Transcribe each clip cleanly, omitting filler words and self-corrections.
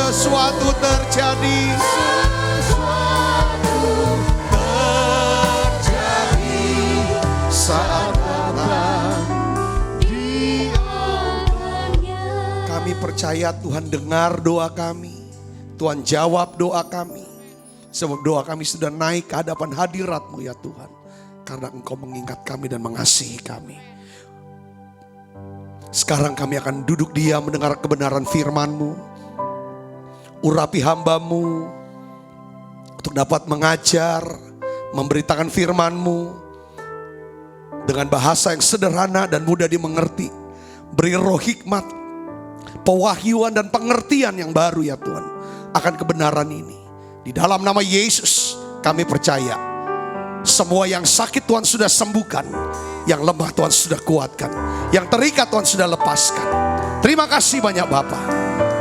sesuatu terjadi. Saat kami percaya Tuhan dengar doa kami. Tuhan jawab doa kami. Sebab doa kami sudah naik ke hadapan hadirat-Mu ya Tuhan. Karena Engkau mengingat kami dan mengasihi kami. Sekarang kami akan duduk diam mendengar kebenaran firman-Mu. Urapi hamba-Mu untuk dapat mengajar, memberitakan firman-Mu dengan bahasa yang sederhana dan mudah dimengerti. Beri roh hikmat, pewahyuan dan pengertian yang baru ya Tuhan akan kebenaran ini. Di dalam nama Yesus kami percaya. Semua yang sakit Tuhan sudah sembuhkan, yang lemah Tuhan sudah kuatkan, yang terikat Tuhan sudah lepaskan. Terima kasih banyak Bapa.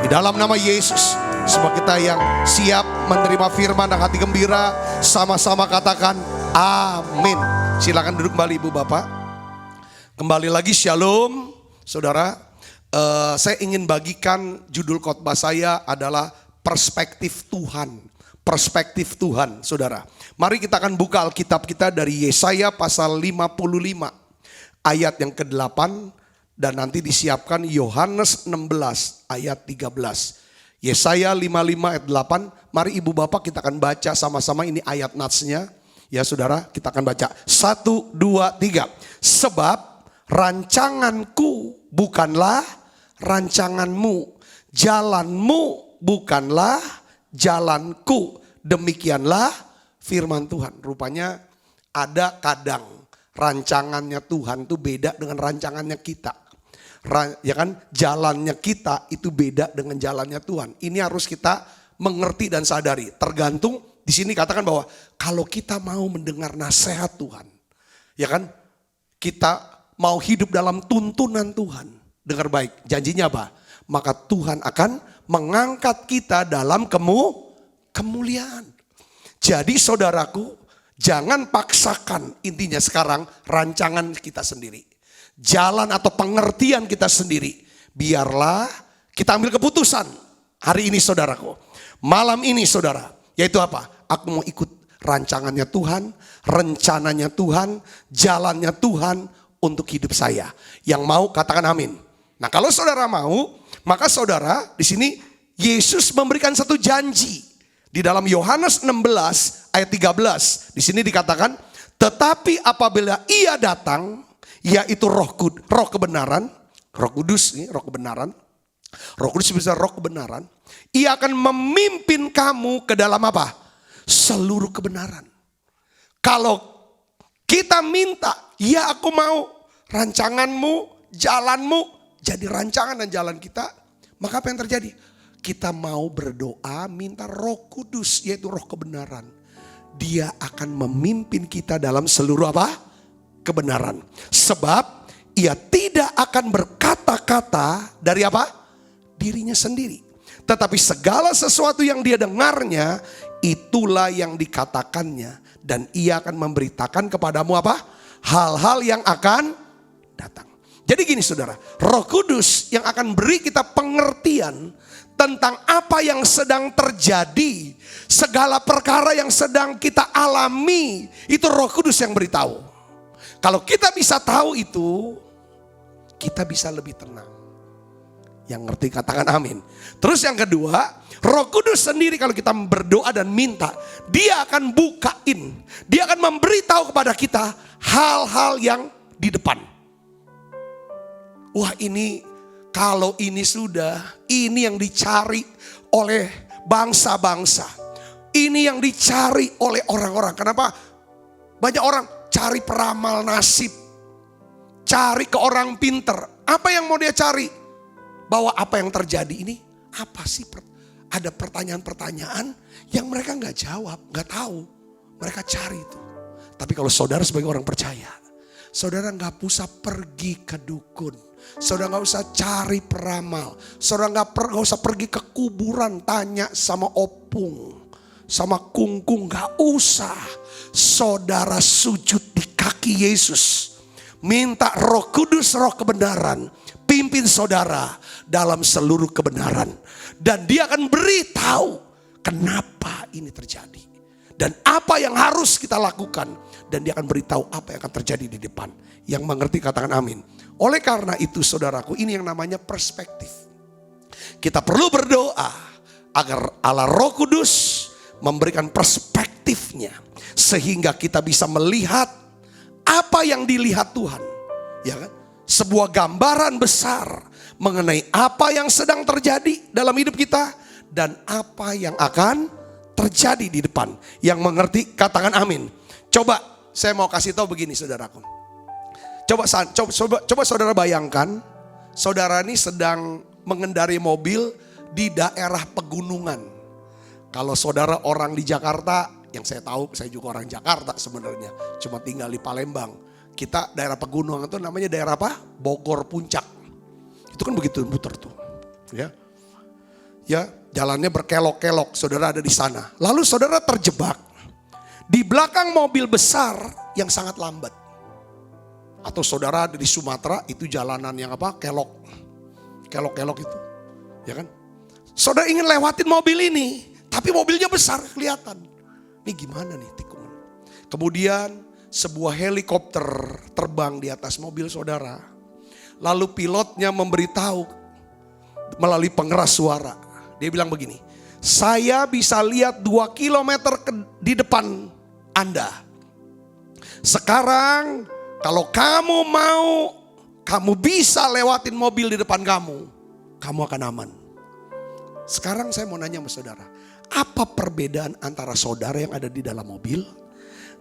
Di dalam nama Yesus, semua kita yang siap menerima firman dan hati gembira, sama-sama katakan amin. Silakan duduk kembali Ibu Bapak. Kembali lagi shalom saudara. Saya ingin bagikan judul khotbah saya adalah perspektif Tuhan. Perspektif Tuhan saudara. Mari kita akan buka Alkitab kita dari Yesaya pasal 55 ayat yang ke-8. Dan nanti disiapkan Yohanes 16 ayat 13. Yesaya 55 ayat 8. Mari Ibu Bapak kita akan baca sama-sama, ini ayat natsnya. Ya saudara, kita akan baca 1, 2, 3. Sebab rancanganku bukanlah rancanganmu, jalanmu bukanlah jalanku. Demikianlah firman Tuhan. Rupanya ada kadang rancangannya Tuhan itu beda dengan rancangannya kita. Ya kan, jalannya kita itu beda dengan jalannya Tuhan. Ini harus kita mengerti dan sadari. Tergantung. Di sini katakan bahwa kalau kita mau mendengar nasihat Tuhan, ya kan, kita mau hidup dalam tuntunan Tuhan, dengar baik, janjinya apa? Maka Tuhan akan mengangkat kita dalam kemuliaan. Jadi saudaraku, jangan paksakan, intinya sekarang rancangan kita sendiri, jalan atau pengertian kita sendiri. Biarlah kita ambil keputusan hari ini saudaraku, malam ini saudara, yaitu apa? Aku mau ikut rancangannya Tuhan, rencananya Tuhan, jalannya Tuhan untuk hidup saya. Yang mau katakan amin. Nah kalau saudara mau, maka saudara di sini Yesus memberikan satu janji. Di dalam Yohanes 16 ayat 13. Di sini dikatakan, tetapi apabila Ia datang, yaitu roh kebenaran, Roh Kudus nih, roh kebenaran. Roh Kudus bisa roh kebenaran. Ia akan memimpin kamu ke dalam apa? Seluruh kebenaran. Kalau kita minta, ya aku mau rancanganmu, jalanmu jadi rancangan dan jalan kita, maka apa yang terjadi? Kita mau berdoa minta Roh Kudus, yaitu roh kebenaran. Dia akan memimpin kita dalam seluruh apa? Kebenaran. Sebab ia tidak akan berkata-kata dari apa? Dirinya sendiri. Tetapi segala sesuatu yang dia dengarnya, itulah yang dikatakannya. Dan ia akan memberitakan kepadamu apa? Hal-hal yang akan datang. Jadi gini saudara, Roh Kudus yang akan beri kita pengertian tentang apa yang sedang terjadi. Segala perkara yang sedang kita alami, itu Roh Kudus yang beritahu. Kalau kita bisa tahu itu, kita bisa lebih tenang. Yang ngerti katakan amin. Terus yang kedua, Roh Kudus sendiri kalau kita berdoa dan minta, dia akan bukain, dia akan memberitahu kepada kita hal-hal yang di depan. Wah ini, kalau ini sudah, ini yang dicari oleh bangsa-bangsa. Ini yang dicari oleh orang-orang. Kenapa? Banyak orang cari peramal nasib, cari ke orang pinter. Apa yang mau dia cari? Bahwa apa yang terjadi ini, apa sih? Ada pertanyaan-pertanyaan yang mereka gak jawab, gak tahu. Mereka cari itu. Tapi kalau saudara sebagai orang percaya, saudara gak usah pergi ke dukun. Saudara gak usah cari peramal. Saudara gak usah pergi ke kuburan tanya sama opung, sama kungkung, gak usah. Saudara sujud di kaki Yesus. Minta Roh Kudus, roh kebenaran, pimpin saudara dalam seluruh kebenaran. Dan dia akan beritahu kenapa ini terjadi. Dan apa yang harus kita lakukan. Dan dia akan beritahu apa yang akan terjadi di depan. Yang mengerti katakan amin. Oleh karena itu saudaraku, ini yang namanya perspektif. Kita perlu berdoa agar Allah Roh Kudus memberikan perspektifnya. Sehingga kita bisa melihat apa yang dilihat Tuhan. Ya kan? Sebuah gambaran besar mengenai apa yang sedang terjadi dalam hidup kita. Dan apa yang akan terjadi di depan. Yang mengerti katakan amin. Coba saya mau kasih tahu begini saudaraku. Coba saudara bayangkan. Saudara ini sedang mengendarai mobil di daerah pegunungan. Kalau saudara orang di Jakarta, yang saya tahu, saya juga orang Jakarta sebenarnya. Cuma tinggal di Palembang. Kita daerah pegunungan itu namanya daerah apa? Bogor Puncak. Itu kan begitu muter tuh. Ya, jalannya berkelok-kelok, saudara ada di sana. Lalu saudara terjebak di belakang mobil besar yang sangat lambat. Atau saudara ada di Sumatera, itu jalanan yang apa? Kelok-kelok itu. Ya kan? Saudara ingin lewatin mobil ini, tapi mobilnya besar kelihatan. Ini gimana nih tikungan? Kemudian sebuah helikopter terbang di atas mobil saudara. Lalu pilotnya memberitahu melalui pengeras suara. Dia bilang begini, saya bisa lihat 2 kilometer di depan Anda. Sekarang kalau kamu mau, kamu bisa lewatin mobil di depan kamu. Kamu akan aman. Sekarang saya mau nanya sama saudara. Apa perbedaan antara saudara yang ada di dalam mobil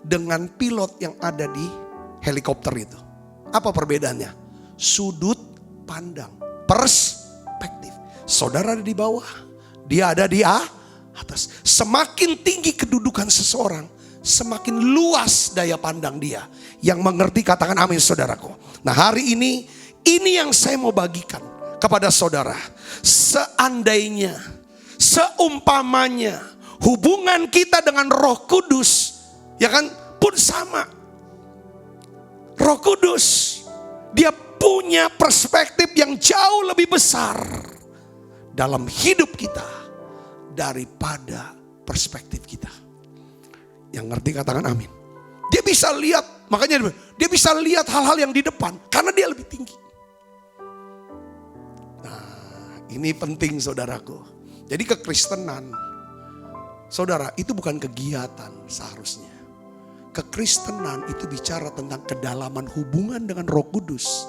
dengan pilot yang ada di helikopter itu? Apa perbedaannya? Sudut pandang, perspektif. Saudara ada di bawah, dia ada di atas. Semakin tinggi kedudukan seseorang, semakin luas daya pandang dia. Yang mengerti katakan amin saudaraku. Nah hari ini yang saya mau bagikan kepada saudara. Seandainya, seumpamanya hubungan kita dengan Roh Kudus, ya kan, pun sama. Roh Kudus, dia punya perspektif yang jauh lebih besar dalam hidup kita daripada perspektif kita. Yang ngerti katakan amin. Dia bisa lihat, makanya dia bisa lihat hal-hal yang di depan karena dia lebih tinggi. Nah, ini penting saudaraku. Jadi kekristenan, saudara, itu bukan kegiatan seharusnya. Kekristenan itu bicara tentang kedalaman hubungan dengan Roh Kudus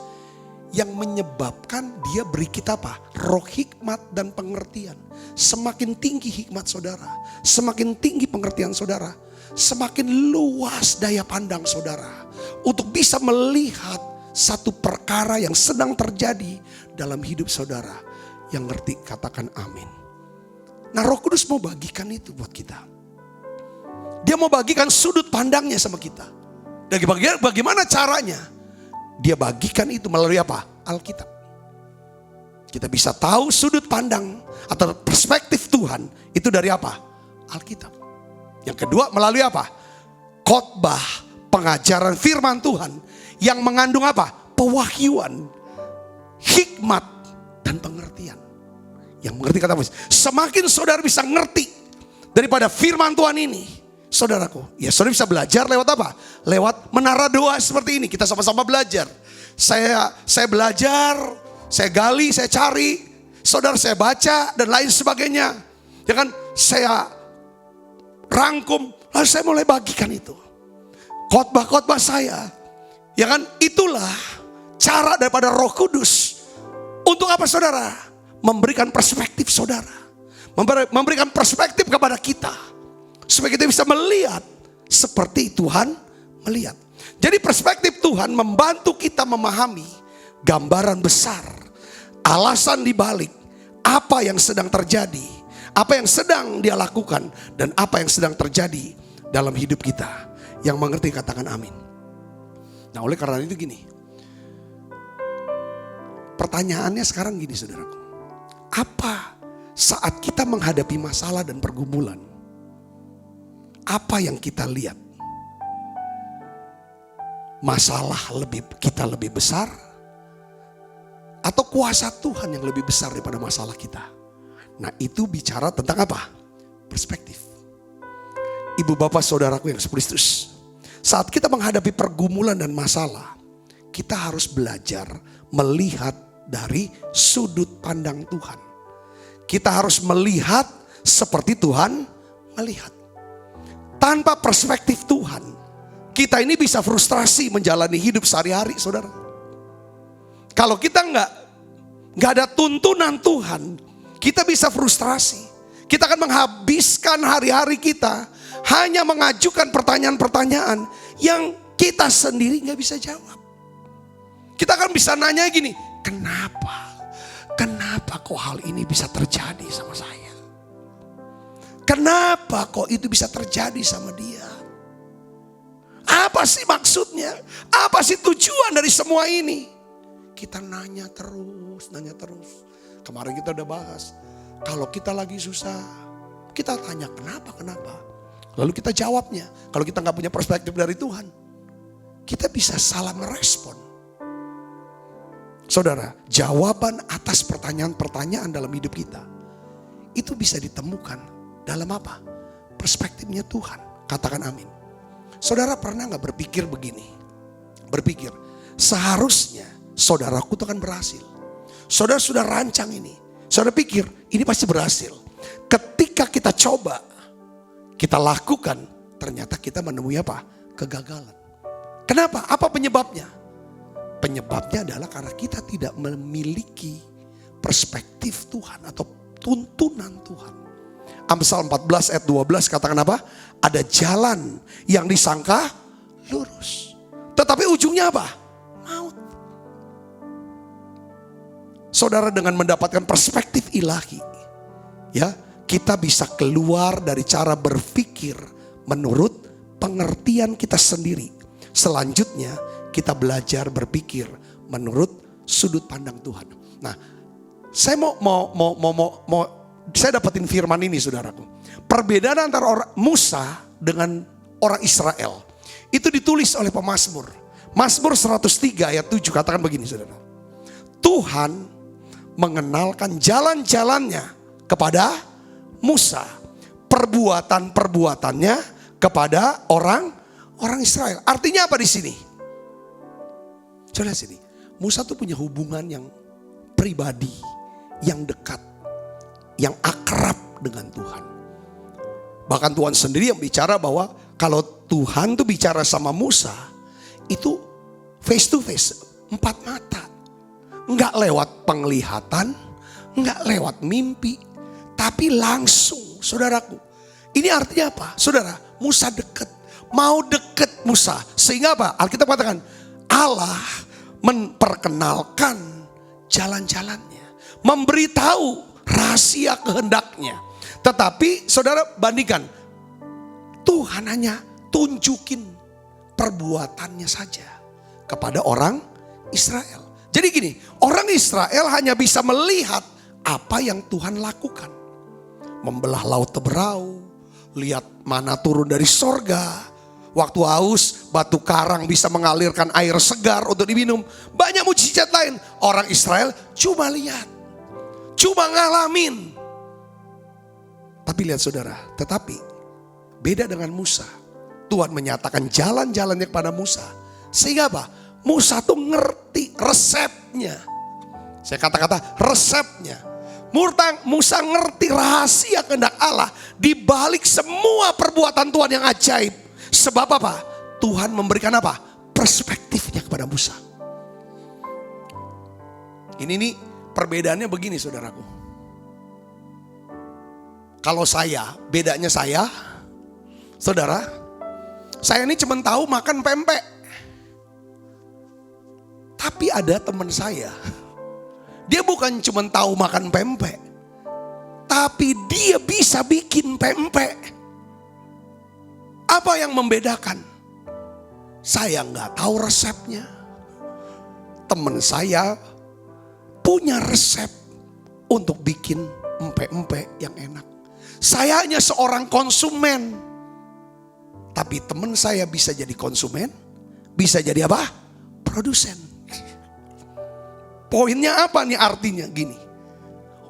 yang menyebabkan dia beri kita apa? Roh hikmat dan pengertian. Semakin tinggi hikmat saudara, semakin tinggi pengertian saudara, semakin luas daya pandang saudara untuk bisa melihat satu perkara yang sedang terjadi dalam hidup saudara. Yang ngerti katakan amin. Nah Roh Kudus mau bagikan itu buat kita. Dia mau bagikan sudut pandangnya sama kita. Dan bagaimana caranya? Dia bagikan itu melalui apa? Alkitab. Kita bisa tahu sudut pandang atau perspektif Tuhan itu dari apa? Alkitab. Yang kedua melalui apa? Khotbah, pengajaran firman Tuhan yang mengandung apa? Pewahyuan, hikmat dan pengertian. Yang mengerti kata semakin saudara bisa ngerti daripada firman Tuhan ini, saudaraku, ya saudara bisa belajar lewat apa? Lewat menara doa seperti ini. Kita sama-sama belajar. Saya belajar, saya gali, saya cari. Saudara saya baca dan lain sebagainya. Ya kan, saya rangkum, lalu saya mulai bagikan itu. Khotbah-khotbah saya. Ya kan, itulah cara daripada Roh Kudus. Untuk apa saudara? Memberikan perspektif saudara. Memberikan perspektif kepada kita. Supaya kita bisa melihat seperti Tuhan melihat. Jadi perspektif Tuhan membantu kita memahami gambaran besar. Alasan dibalik apa yang sedang terjadi. Apa yang sedang dia lakukan. Dan apa yang sedang terjadi dalam hidup kita. Yang mengerti katakan amin. Nah oleh karena itu gini. Pertanyaannya sekarang gini saudaraku. Apa saat kita menghadapi masalah dan pergumulan? Apa yang kita lihat? Masalah kita lebih besar? Atau kuasa Tuhan yang lebih besar daripada masalah kita? Nah itu bicara tentang apa? Perspektif. Ibu bapak saudaraku yang Kristus, saat kita menghadapi pergumulan dan masalah, kita harus belajar melihat dari sudut pandang Tuhan. Kita harus melihat seperti Tuhan melihat. Tanpa perspektif Tuhan, kita ini bisa frustrasi menjalani hidup sehari-hari, saudara. Kalau kita nggak ada tuntunan Tuhan, kita bisa frustrasi. Kita akan menghabiskan hari-hari kita hanya mengajukan pertanyaan-pertanyaan yang kita sendiri nggak bisa jawab. Kita akan bisa nanya gini, kenapa kok hal ini bisa terjadi sama saya? Kenapa kok itu bisa terjadi sama dia? Apa sih maksudnya? Apa sih tujuan dari semua ini? Kita nanya terus. Kemarin kita udah bahas, kalau kita lagi susah, kita tanya kenapa. Lalu kita jawabnya. Kalau kita gak punya perspektif dari Tuhan, kita bisa salah merespon. Saudara, jawaban atas pertanyaan-pertanyaan dalam hidup kita, itu bisa ditemukan dalam apa? Perspektifnya Tuhan. Katakan amin. Saudara pernah gak berpikir begini? Berpikir, seharusnya saudaraku itu akan berhasil. Saudara sudah rancang ini. Saudara pikir, ini pasti berhasil. Ketika kita coba, kita lakukan, ternyata kita menemui apa? Kegagalan. Kenapa? Apa penyebabnya? Penyebabnya adalah karena kita tidak memiliki perspektif Tuhan atau tuntunan Tuhan. Amsal 14 ayat 12 katakan apa? Ada jalan yang disangka lurus, tetapi ujungnya apa? Maut. Saudara, dengan mendapatkan perspektif ilahi, ya, kita bisa keluar dari cara berpikir menurut pengertian kita sendiri. Selanjutnya kita belajar berpikir menurut sudut pandang Tuhan. Nah, saya saya dapetin firman ini, saudaraku. Perbedaan antara Musa dengan orang Israel itu ditulis oleh pemazmur. Mazmur 103 ayat 7 katakan begini, saudara. Tuhan mengenalkan jalan-jalannya kepada Musa, perbuatan-perbuatannya kepada orang Israel. Artinya apa di sini? Coba lihat sini. Musa tuh punya hubungan yang pribadi, yang dekat, yang akrab dengan Tuhan. Bahkan Tuhan sendiri yang bicara bahwa kalau Tuhan tuh bicara sama Musa, itu face to face, 4 mata. Enggak lewat penglihatan, enggak lewat mimpi, tapi langsung, saudaraku. Ini artinya apa? Saudara, Musa dekat. Mau deket Musa. Sehingga apa? Alkitab katakan, Allah memperkenalkan jalan-jalannya. Memberitahu rahasia kehendaknya. Tetapi saudara bandingkan, Tuhan hanya tunjukin perbuatannya saja kepada orang Israel. Jadi gini, orang Israel hanya bisa melihat apa yang Tuhan lakukan. Membelah laut Teberau, lihat mana turun dari sorga. Waktu haus, batu karang bisa mengalirkan air segar untuk diminum. Banyak mujizat lain. Orang Israel cuma lihat, cuma ngalamin. Tapi lihat saudara, tetapi beda dengan Musa. Tuhan menyatakan jalan-jalannya kepada Musa. Sehingga apa? Musa tuh ngerti resepnya. Saya kata-kata resepnya. Musa ngerti rahasia kehendak Allah di balik semua perbuatan Tuhan yang ajaib. Sebab apa? Tuhan memberikan apa? Perspektifnya kepada Musa. Ini nih perbedaannya begini, saudaraku. Kalau bedanya saya, saudara, saya ini cuma tahu makan pempek. Tapi ada teman saya, dia bukan cuma tahu makan pempek, tapi dia bisa bikin pempek. Apa yang membedakan? Saya nggak tahu resepnya. Teman saya punya resep untuk bikin empek-empek yang enak. Saya hanya seorang konsumen. Tapi teman saya bisa jadi konsumen, bisa jadi apa? Produsen. Poinnya apa nih artinya? Gini,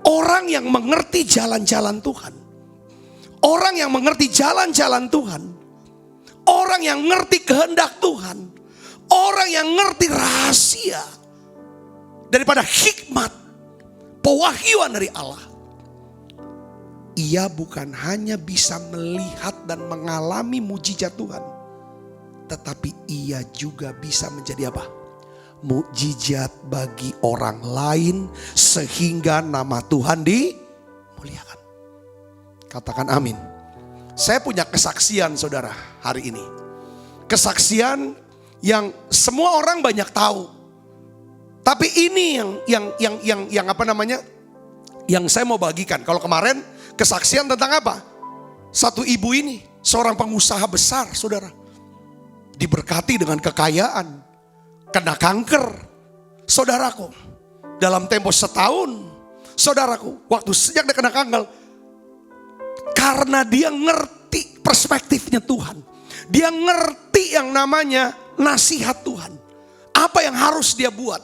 Orang yang mengerti jalan-jalan Tuhan. Orang yang mengerti jalan-jalan Tuhan. Orang yang ngerti kehendak Tuhan. Orang yang ngerti rahasia daripada hikmat, pewahyuan dari Allah. Ia bukan hanya bisa melihat dan mengalami mujizat Tuhan, tetapi ia juga bisa menjadi apa? Mujizat bagi orang lain sehingga nama Tuhan dimuliakan. Katakan amin. Saya punya kesaksian saudara hari ini. Kesaksian yang semua orang banyak tahu. Tapi ini yang apa namanya? Yang saya mau bagikan. Kalau kemarin kesaksian tentang apa? Satu ibu ini, seorang pengusaha besar, saudara. Diberkati dengan kekayaan, kena kanker. Saudaraku, dalam tempo setahun, saudaraku, waktu sejak dia kena kanker, karena dia ngerti perspektifnya Tuhan. Dia ngerti yang namanya nasihat Tuhan. Apa yang harus dia buat?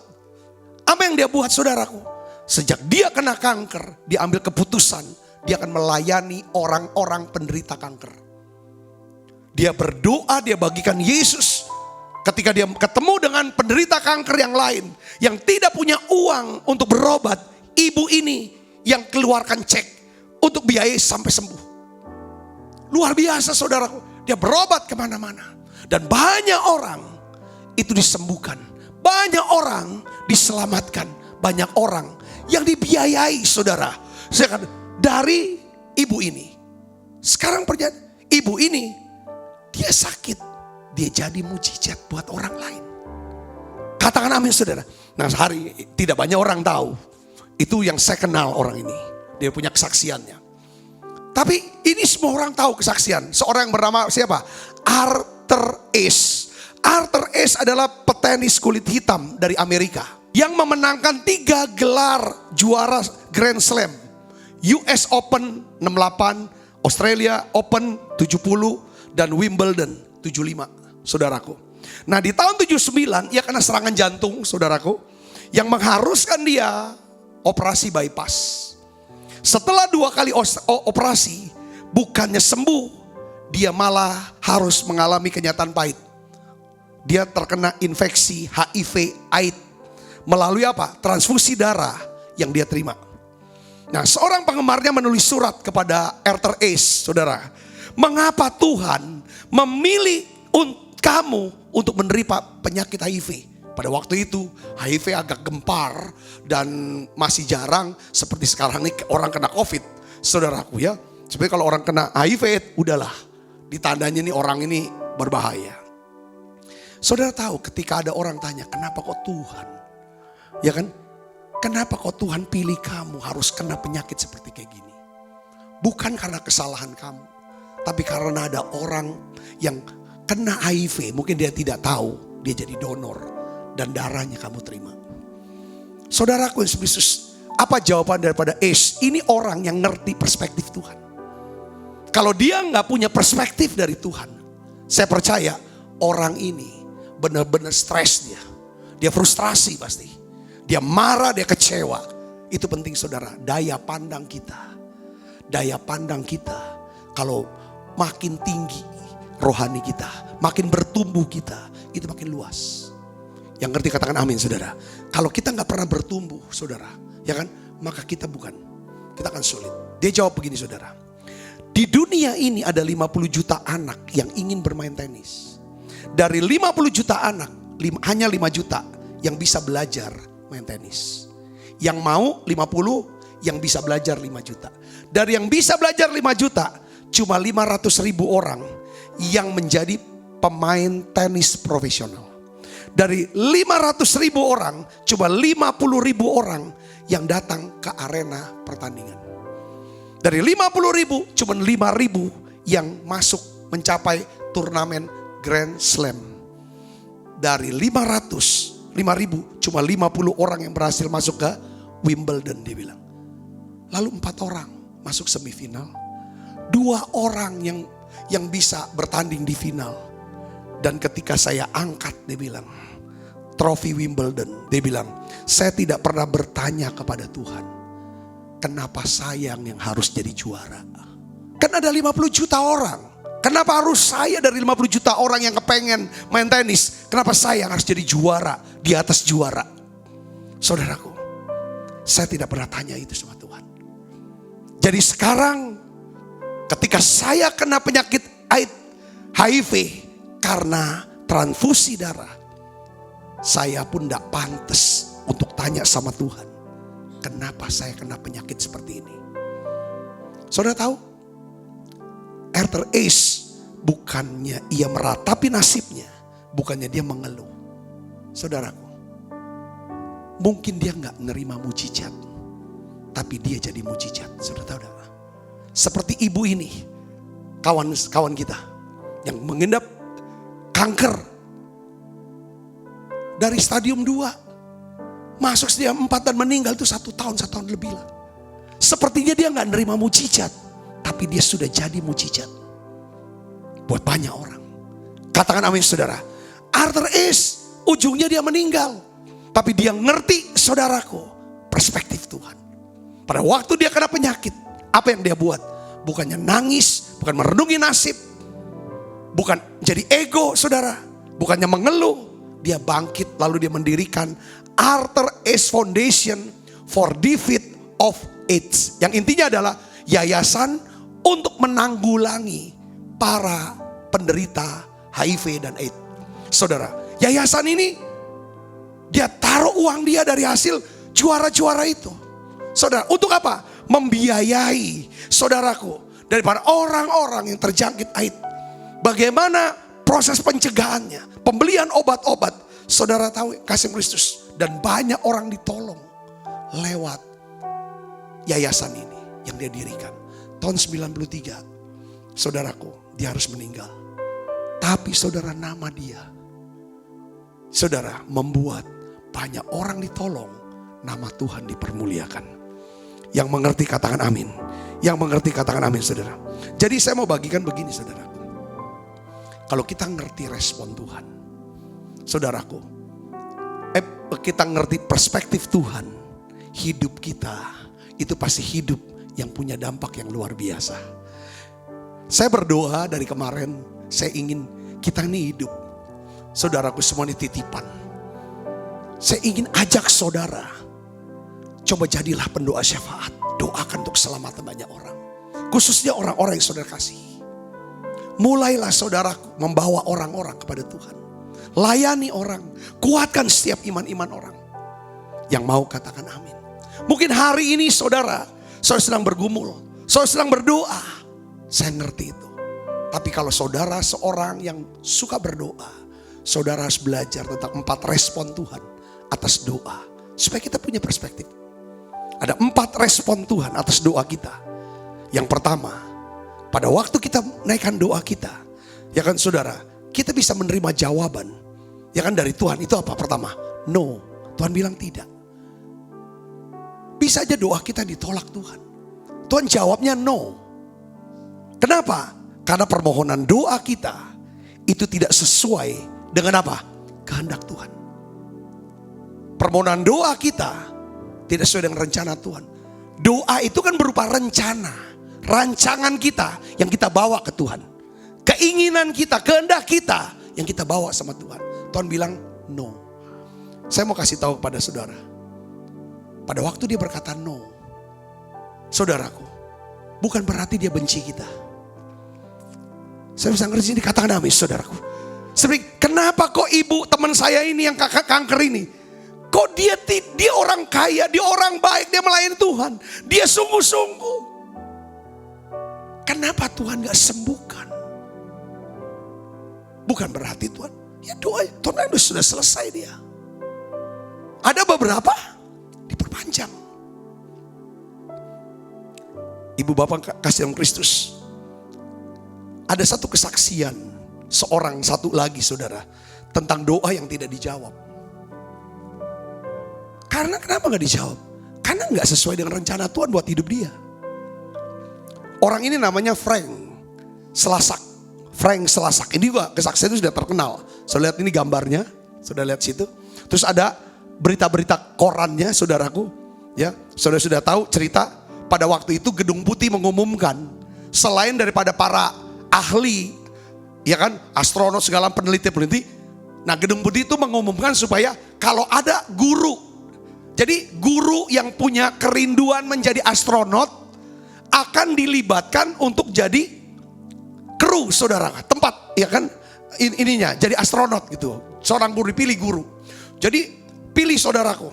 Apa yang dia buat, saudaraku? Sejak dia kena kanker, dia ambil keputusan. Dia akan melayani orang-orang penderita kanker. Dia berdoa, dia bagikan Yesus. Ketika dia ketemu dengan penderita kanker yang lain, yang tidak punya uang untuk berobat, ibu ini yang keluarkan cek untuk biayai sampai sembuh. Luar biasa saudaraku, dia berobat kemana-mana. Dan banyak orang itu disembuhkan. Banyak orang diselamatkan. Banyak orang yang dibiayai saudara. Saya dari ibu ini. Sekarang ibu ini, dia sakit. Dia jadi mujizat buat orang lain. Katakan amin saudara. Nah hari tidak banyak orang tahu. Itu yang saya kenal orang ini. Dia punya kesaksiannya. Tapi ini semua orang tahu kesaksian. Seorang yang bernama siapa? Arthur Ashe. Arthur Ashe adalah petenis kulit hitam dari Amerika. Yang memenangkan 3 gelar juara Grand Slam. US Open 68, Australia Open 70, dan Wimbledon 75, saudaraku. Nah di tahun 79 ia kena serangan jantung, saudaraku, yang mengharuskan dia operasi bypass. Setelah 2 kali operasi, bukannya sembuh, dia malah harus mengalami kenyataan pahit. Dia terkena infeksi HIV/AIDS melalui apa? Transfusi darah yang dia terima. Nah seorang penggemarnya menulis surat kepada Arthur Ashe, saudara. Mengapa Tuhan memilih kamu untuk menerima penyakit HIV? Pada waktu itu HIV agak gempar dan masih jarang seperti sekarang ini orang kena COVID, saudaraku ya. Seperti kalau orang kena HIV, udahlah ditandanya nih orang ini berbahaya. Saudara tahu ketika ada orang tanya, kenapa kok Tuhan? Ya kan? Kenapa kok Tuhan pilih kamu harus kena penyakit seperti kayak gini? Bukan karena kesalahan kamu. Tapi karena ada orang yang kena HIV. Mungkin dia tidak tahu. Dia jadi donor. Dan darahnya kamu terima. Saudaraku Yesus Kristus. Apa jawaban daripada Ashe? Ini orang yang ngerti perspektif Tuhan. Kalau dia gak punya perspektif dari Tuhan. Saya percaya orang ini benar-benar stres dia. Dia frustrasi pasti. Dia marah, dia kecewa. Itu penting saudara, daya pandang kita. Daya pandang kita. Kalau makin tinggi rohani kita, makin bertumbuh kita, itu makin luas. Yang ngerti katakan amin saudara. Kalau kita gak pernah bertumbuh saudara, ya kan, maka kita akan sulit. Dia jawab begini saudara. Di dunia ini ada 50 juta anak yang ingin bermain tenis. Dari 50 juta anak, hanya 5 juta yang bisa belajar main tenis. Yang mau 50, yang bisa belajar 5 juta. Dari yang bisa belajar 5 juta, cuma 500.000 orang yang menjadi pemain tenis profesional. Dari 500.000 orang, cuma 50.000 orang yang datang ke arena pertandingan. Dari 50.000, cuma 5.000 yang masuk mencapai turnamen Grand Slam. Dari 500, 5.000 cuma 50 orang yang berhasil masuk ke Wimbledon dia bilang. Lalu 4 orang masuk semifinal. 2 orang yang bisa bertanding di final. Dan ketika saya angkat dia bilang trofi Wimbledon, dia bilang saya tidak pernah bertanya kepada Tuhan kenapa saya yang harus jadi juara? Kan ada 50 juta orang. Kenapa harus saya dari 50 juta orang yang kepengen main tenis? Kenapa saya yang harus jadi juara di atas juara? Saudaraku, saya tidak pernah tanya itu sama Tuhan. Jadi sekarang ketika saya kena penyakit HIV karena transfusi darah, saya pun tidak pantas untuk tanya sama Tuhan, kenapa saya kena penyakit seperti ini. Saudara tahu, Arthur Ashe bukannya ia meratapi nasibnya, bukannya dia mengeluh. Saudaraku, mungkin dia nggak nerima mujizat, tapi dia jadi mujizat. Saudara tahu tidak? Seperti ibu ini, kawan kita yang mengidap kanker dari stadium 2 masuk stadium 4 dan meninggal itu 1 tahun lebih lah. Sepertinya dia nggak nerima mujizat, tapi dia sudah jadi mujizat buat banyak orang. Katakan amin saudara. Arthur Ashe ujungnya dia meninggal, tapi dia ngerti saudaraku perspektif Tuhan. Pada waktu dia kena penyakit, apa yang dia buat? Bukannya nangis, bukan merenungi nasib, bukan jadi ego saudara, bukannya mengeluh. Dia bangkit lalu dia mendirikan Arthur Ashe Foundation for Defeat of AIDS. Yang intinya adalah yayasan untuk menanggulangi para penderita HIV dan AIDS. Saudara, yayasan ini dia taruh uang dia dari hasil juara-juara itu. Saudara, untuk apa? Membiayai saudaraku daripada orang-orang yang terjangkit AIDS. Bagaimana proses pencegahannya, pembelian obat-obat. Saudara tahu kasih Kristus. Dan banyak orang ditolong lewat yayasan ini yang dia dirikan. Tahun 93, saudaraku, dia harus meninggal. Tapi saudara, nama dia, saudara, membuat banyak orang ditolong, nama Tuhan dipermuliakan. Yang mengerti katakan amin. Yang mengerti katakan amin saudara. Jadi saya mau bagikan begini saudara. Kalau kita ngerti respon Tuhan, saudaraku, kita ngerti perspektif Tuhan, hidup kita itu pasti hidup yang punya dampak yang luar biasa. Saya berdoa dari kemarin, saya ingin kita ini hidup, saudaraku semua ini titipan. Saya ingin ajak saudara, coba jadilah pendoa syafaat, doakan untuk keselamatan banyak orang, khususnya orang-orang yang saudara kasih. Mulailah saudaraku membawa orang-orang kepada Tuhan. Layani orang. Kuatkan setiap iman-iman orang. Yang mau katakan amin. Mungkin hari ini saudara sedang bergumul. Saudara sedang berdoa. Saya ngerti itu. Tapi kalau saudara seorang yang suka berdoa, saudara harus belajar tentang 4 respon Tuhan atas doa. Supaya kita punya perspektif. Ada 4 respon Tuhan atas doa kita. Yang pertama, pada waktu kita naikkan doa kita, ya kan saudara, kita bisa menerima jawaban, ya kan dari Tuhan. Itu apa pertama? No, Tuhan bilang tidak. Bisa aja doa kita ditolak Tuhan. Tuhan jawabnya no. Kenapa? Karena permohonan doa kita itu tidak sesuai dengan apa? Kehendak Tuhan. Permohonan doa kita tidak sesuai dengan rencana Tuhan. Doa itu kan berupa rencana. Rancangan kita yang kita bawa ke Tuhan. Keinginan kita, kehendak kita yang kita bawa sama Tuhan. Tuhan bilang no. Saya mau kasih tahu kepada saudara. Pada waktu dia berkata no, saudaraku, bukan berarti dia benci kita. Saya bisa ngerti ini, katakan amin saudaraku. Sebenarnya kenapa kok ibu teman saya ini yang kanker ini, kok dia orang kaya, dia orang baik, dia melayani Tuhan, dia sungguh-sungguh. Kenapa Tuhan gak sembuhkan? Bukan berarti Tuhan, ya doa Tuhan sudah selesai dia. Ada beberapa diperpanjang. Ibu bapak kasih dalam Kristus, ada satu kesaksian seorang satu lagi saudara tentang doa yang tidak dijawab. Karena kenapa gak dijawab? Karena gak sesuai dengan rencana Tuhan buat hidup dia. Orang ini namanya Frank Selasak. Ini juga kesaksian itu sudah terkenal. Saya lihat ini gambarnya, sudah lihat situ. Terus ada berita-berita korannya saudaraku. Ya, saudara sudah tahu cerita pada waktu itu Gedung Putih mengumumkan, selain daripada para ahli, ya kan, astronot segala peneliti-peneliti, nah Gedung Putih itu mengumumkan supaya kalau ada guru, jadi guru yang punya kerinduan menjadi astronot akan dilibatkan untuk jadi kru, saudara, tempat, ya kan, ininya jadi astronot gitu. Seorang guru dipilih guru. Jadi pilih saudaraku,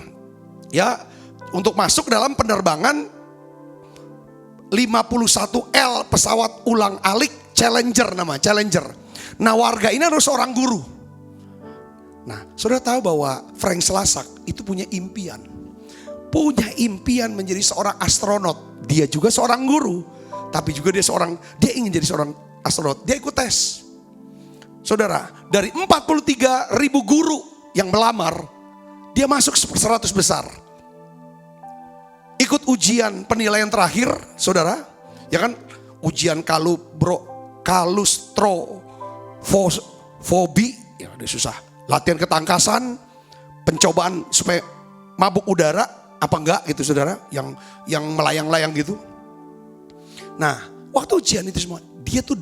ya, untuk masuk dalam penerbangan 51L pesawat ulang-alik Challenger, nama Challenger. Nah, warga ini harus seorang guru. Nah, saudara tahu bahwa Frank Slasak itu punya impian menjadi seorang astronot. Dia juga seorang guru, tapi juga dia ingin jadi seorang astronot. Dia ikut tes. Saudara, dari 43.000 guru yang melamar, dia masuk 100 besar. Ikut ujian penilaian terakhir, saudara, ya kan, ujian kalustrofobi, ya udah susah. Latihan ketangkasan, pencobaan supaya mabuk udara apa enggak gitu, saudara, yang melayang-layang gitu. Nah, waktu ujian itu semua, dia tuh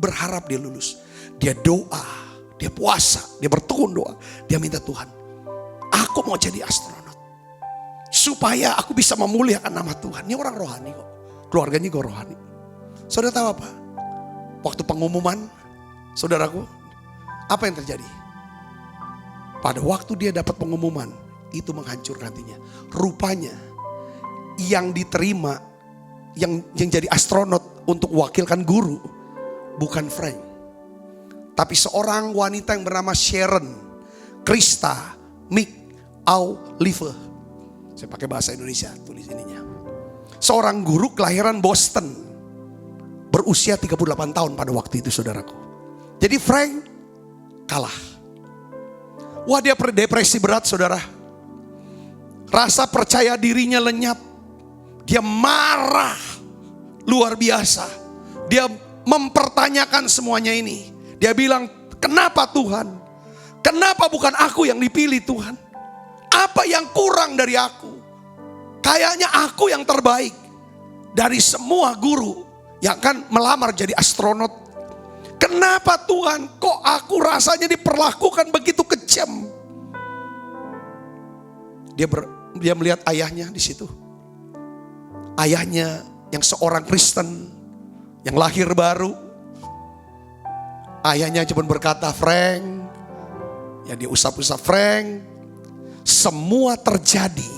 berharap dia lulus. Dia doa, dia puasa, dia bertekun doa, dia minta Tuhan, aku mau jadi astronot supaya aku bisa memuliakan nama Tuhan. Ini orang rohani kok, keluarganya juga rohani. Saudara tahu apa? Waktu pengumuman, saudaraku, apa yang terjadi? Pada waktu dia dapat pengumuman, itu menghancurkan hatinya. Rupanya yang diterima, yang jadi astronot untuk wakilkan guru, bukan Frank, tapi seorang wanita yang bernama Sharon Krista McAuliffe. Saya pakai bahasa Indonesia, tulis ininya. Seorang guru kelahiran Boston, berusia 38 tahun pada waktu itu, saudaraku. Jadi Frank kalah. Wah, dia depresi berat, saudara. Rasa percaya dirinya lenyap. Dia marah luar biasa. Dia mempertanyakan semuanya ini. Dia bilang, kenapa Tuhan? Kenapa bukan aku yang dipilih Tuhan? Apa yang kurang dari aku? Kayaknya aku yang terbaik dari semua guru yang akan melamar jadi astronot. Kenapa Tuhan, kok aku rasanya diperlakukan begitu kejam? Dia melihat ayahnya di situ. Ayahnya yang seorang Kristen, yang lahir baru. Ayahnya cuma berkata, Frank, ya dia usap-usap, Frank, semua terjadi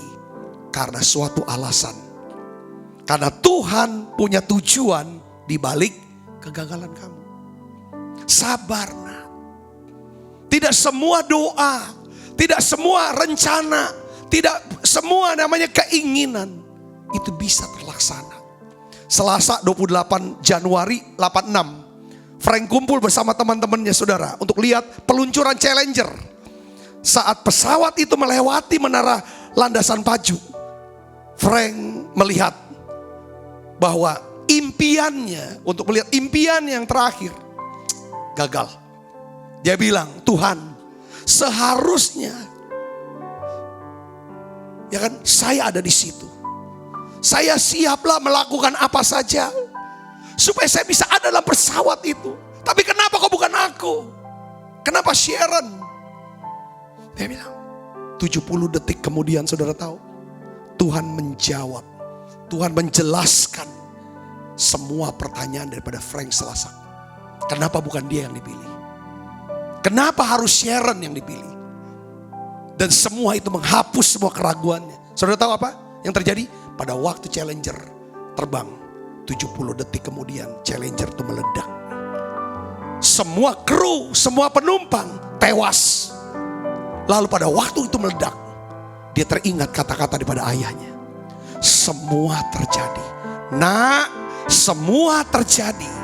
karena suatu alasan. Karena Tuhan punya tujuan di balik kegagalan kamu. Sabar, nak. Tidak semua doa, tidak semua rencana, tidak semua namanya keinginan itu bisa terlaksana. Selasa 28 Januari 86, Frank kumpul bersama teman-temannya, saudara, untuk lihat peluncuran Challenger. Saat pesawat itu melewati menara landasan pacu, Frank melihat bahwa impiannya untuk melihat impian yang terakhir gagal. Dia bilang, Tuhan, seharusnya ya kan saya ada di situ. Saya siaplah melakukan apa saja supaya saya bisa ada dalam pesawat itu. Tapi kenapa kok bukan aku? Kenapa Sharon? Dia bilang, 70 detik kemudian, saudara tahu, Tuhan menjawab. Tuhan menjelaskan semua pertanyaan daripada Frank Slasak. Kenapa bukan dia yang dipilih? Kenapa harus Sharon yang dipilih? Dan semua itu menghapus semua keraguannya. Saudara tahu apa yang terjadi? Pada waktu Challenger terbang, 70 detik kemudian Challenger itu meledak. Semua kru, semua penumpang tewas. Lalu pada waktu itu meledak, dia teringat kata-kata daripada ayahnya. Semua terjadi. Nak, semua terjadi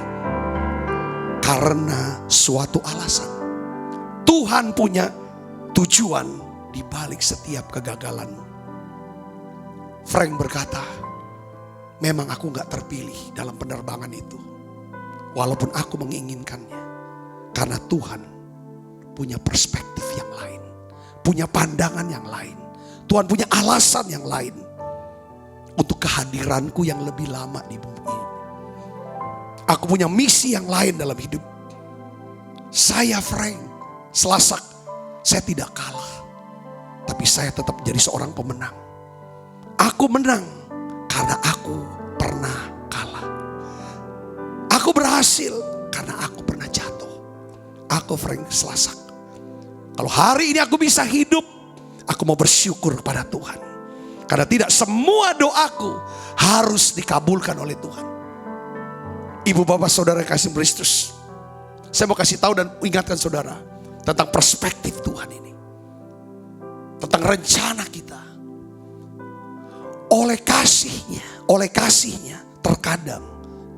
karena suatu alasan. Tuhan punya tujuan di balik setiap kegagalanmu. Frank berkata, memang aku gak terpilih dalam penerbangan itu. Walaupun aku menginginkannya. Karena Tuhan punya perspektif yang lain. Punya pandangan yang lain. Tuhan punya alasan yang lain. untuk kehadiranku yang lebih lama di bumi ini. Aku punya misi yang lain dalam hidup. Saya Frank Selasak, saya tidak kalah. Tapi saya tetap jadi seorang pemenang. Aku menang karena aku pernah kalah. Aku berhasil karena aku pernah jatuh. Aku Frank Selasak. Kalau hari ini aku bisa hidup, aku mau bersyukur kepada Tuhan. Karena tidak semua doaku harus dikabulkan oleh Tuhan. Ibu bapak saudara kasih Kristus, saya mau kasih tahu dan ingatkan saudara tentang perspektif Tuhan ini. Tentang rencana kita. Oleh kasihnya terkadang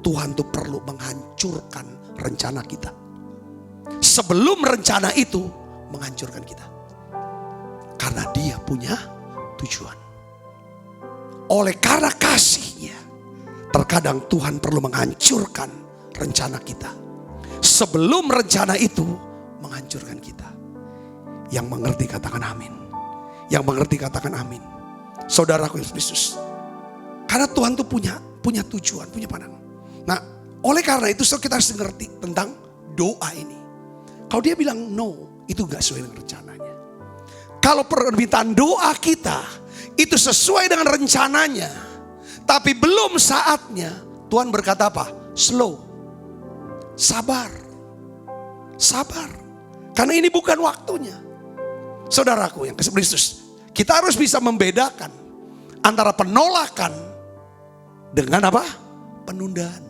Tuhan tuh perlu menghancurkan rencana kita. Sebelum rencana itu menghancurkan kita. Karena dia punya tujuan. Oleh karena kasihnya, terkadang Tuhan perlu menghancurkan rencana kita. Sebelum rencana itu menghancurkan kita. Yang mengerti katakan amin. Yang mengerti katakan amin. Saudaraku Yesus. Karena Tuhan tuh punya tujuan, punya pandangan. Nah, oleh karena itu kita harus mengerti tentang doa ini. Kalau dia bilang no, itu gak sesuai dengan rencananya. Kalau permintaan doa kita itu sesuai dengan rencananya, tapi belum saatnya, Tuhan berkata apa? Slow, sabar. Karena ini bukan waktunya. Saudaraku yang kasih Kristus, kita harus bisa membedakan antara penolakan dengan apa? Penundaan.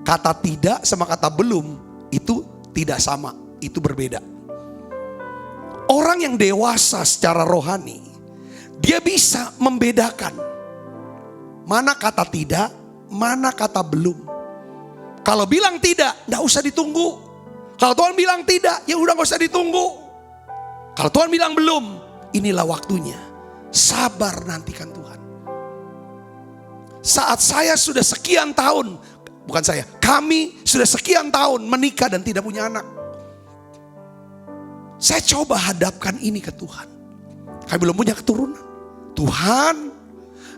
Kata tidak sama kata belum itu tidak sama, itu berbeda. Orang yang dewasa secara rohani, dia bisa membedakan mana kata tidak, mana kata belum. Kalau bilang tidak, enggak usah ditunggu. Kalau Tuhan bilang tidak, ya udah enggak usah ditunggu. Kalau Tuhan bilang belum, inilah waktunya. Sabar nantikan Tuhan. Saat saya sudah sekian tahun, kami sudah sekian tahun menikah dan tidak punya anak. Saya coba hadapkan ini ke Tuhan. Kami belum punya keturunan. Tuhan,